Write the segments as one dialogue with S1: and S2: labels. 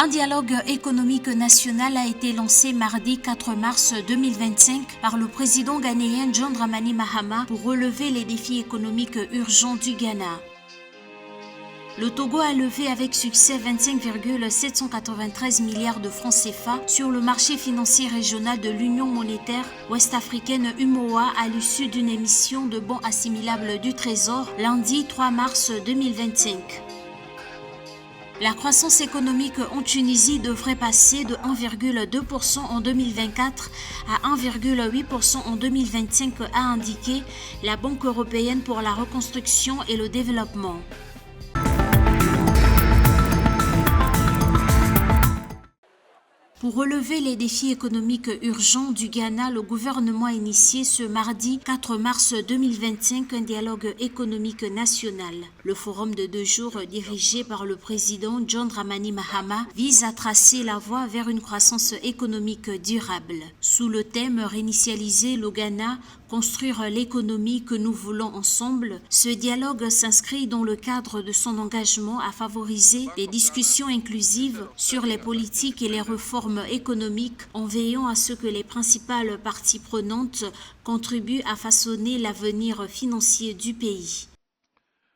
S1: Un dialogue économique national a été lancé mardi 4 mars 2025 par le président ghanéen John Dramani Mahama pour relever les défis économiques urgents du Ghana. Le Togo a levé avec succès 25,793 milliards de francs CFA sur le marché financier régional de l'Union monétaire ouest-africaine UMOA à l'issue d'une émission de bons assimilables du Trésor lundi 3 mars 2025. La croissance économique en Tunisie devrait passer de 1,2% en 2024 à 1,8% en 2025, a indiqué la Banque européenne pour la reconstruction et le développement. Pour relever les défis économiques urgents du Ghana, le gouvernement a initié ce mardi 4 mars 2025 un dialogue économique national. Le forum de 2 jours dirigé par le président John Dramani Mahama vise à tracer la voie vers une croissance économique durable. Sous le thème « Réinitialiser le Ghana, construire l'économie que nous voulons ensemble », ce dialogue s'inscrit dans le cadre de son engagement à favoriser des discussions inclusives sur les politiques et les réformes économiques en veillant à ce que les principales parties prenantes contribuent à façonner l'avenir financier du pays.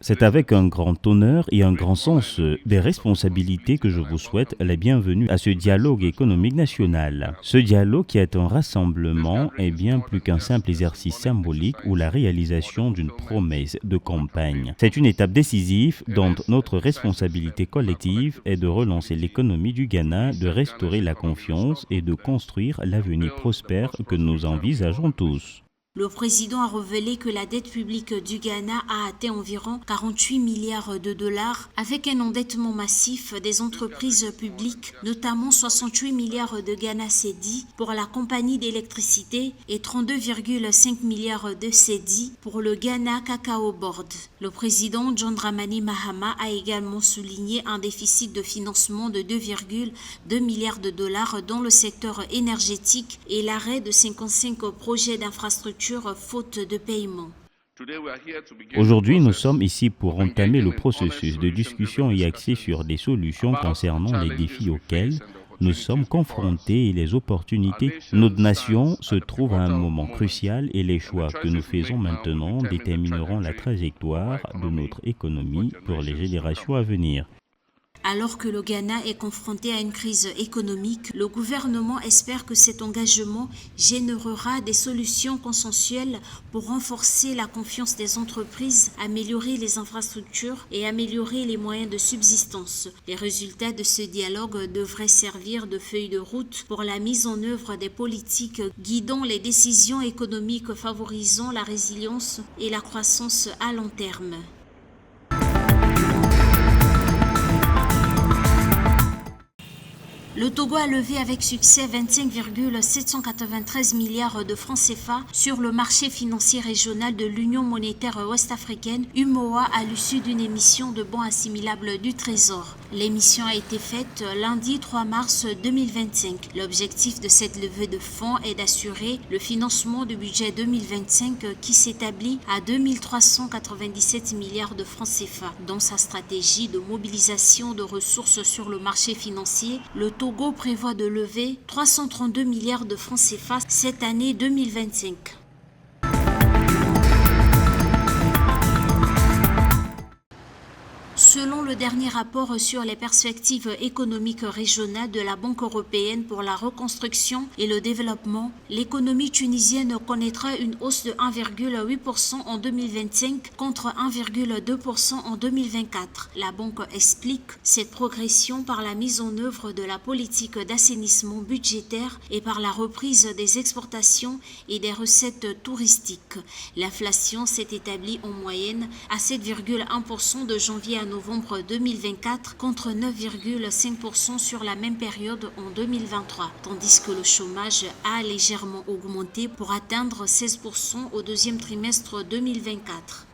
S2: C'est avec un grand honneur et un grand sens des responsabilités que je vous souhaite la bienvenue à ce dialogue économique national. Ce dialogue qui est un rassemblement est bien plus qu'un simple exercice symbolique ou la réalisation d'une promesse de campagne. C'est une étape décisive dont notre responsabilité collective est de relancer l'économie du Ghana, de restaurer la confiance et de construire l'avenir prospère que nous envisageons tous.
S1: Le président a révélé que la dette publique du Ghana a atteint environ 48 milliards de dollars avec un endettement massif des entreprises publiques, notamment 68 milliards de Ghana Cedi pour la compagnie d'électricité et 32,5 milliards de Cedi pour le Ghana Cacao Board. Le président John Dramani Mahama a également souligné un déficit de financement de 2,2 milliards de dollars dans le secteur énergétique et l'arrêt de 55 projets d'infrastructure faute de paiement.
S2: Aujourd'hui, nous sommes ici pour entamer le processus de discussion et axer sur des solutions concernant les défis auxquels nous sommes confrontés et les opportunités. Notre nation se trouve à un moment crucial et les choix que nous faisons maintenant détermineront la trajectoire de notre économie pour les générations à venir.
S1: Alors que le Ghana est confronté à une crise économique, le gouvernement espère que cet engagement générera des solutions consensuelles pour renforcer la confiance des entreprises, améliorer les infrastructures et améliorer les moyens de subsistance. Les résultats de ce dialogue devraient servir de feuille de route pour la mise en œuvre des politiques guidant les décisions économiques favorisant la résilience et la croissance à long terme. Le Togo a levé avec succès 25,793 milliards de francs CFA sur le marché financier régional de l'Union monétaire ouest-africaine UMOA à l'issue d'une émission de bons assimilables du Trésor. L'émission a été faite lundi 3 mars 2025. L'objectif de cette levée de fonds est d'assurer le financement du budget 2025 qui s'établit à 2397 milliards de francs CFA. Dans sa stratégie de mobilisation de ressources sur le marché financier, le Togo prévoit de lever 332 milliards de francs CFA cette année 2025. Selon le dernier rapport sur les perspectives économiques régionales de la Banque européenne pour la reconstruction et le développement, l'économie tunisienne connaîtra une hausse de 1,8% en 2025 contre 1,2% en 2024. La banque explique cette progression par la mise en œuvre de la politique d'assainissement budgétaire et par la reprise des exportations et des recettes touristiques. L'inflation s'est établie en moyenne à 7,1% de janvier à novembre 2024 contre 9,5% sur la même période en 2023, tandis que le chômage a légèrement augmenté pour atteindre 16% au deuxième trimestre 2024.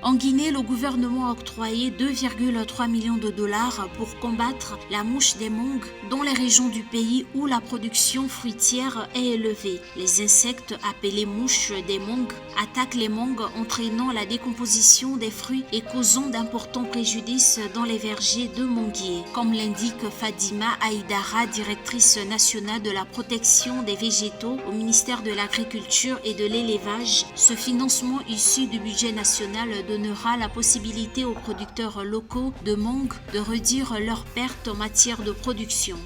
S1: En Guinée, le gouvernement a octroyé 2,3 millions de dollars pour combattre la mouche des mangues dans les régions du pays où la production fruitière est élevée. Les insectes appelés mouches des mangues attaquent les mangues entraînant la décomposition des fruits et causant d'importants préjudices dans les vergers de manguiers. Comme l'indique Fadima Aïdara, directrice nationale de la protection des végétaux au ministère de l'Agriculture et de l'Élevage, ce financement issu du budget national donnera la possibilité aux producteurs locaux de mangue de réduire leurs pertes en matière de production.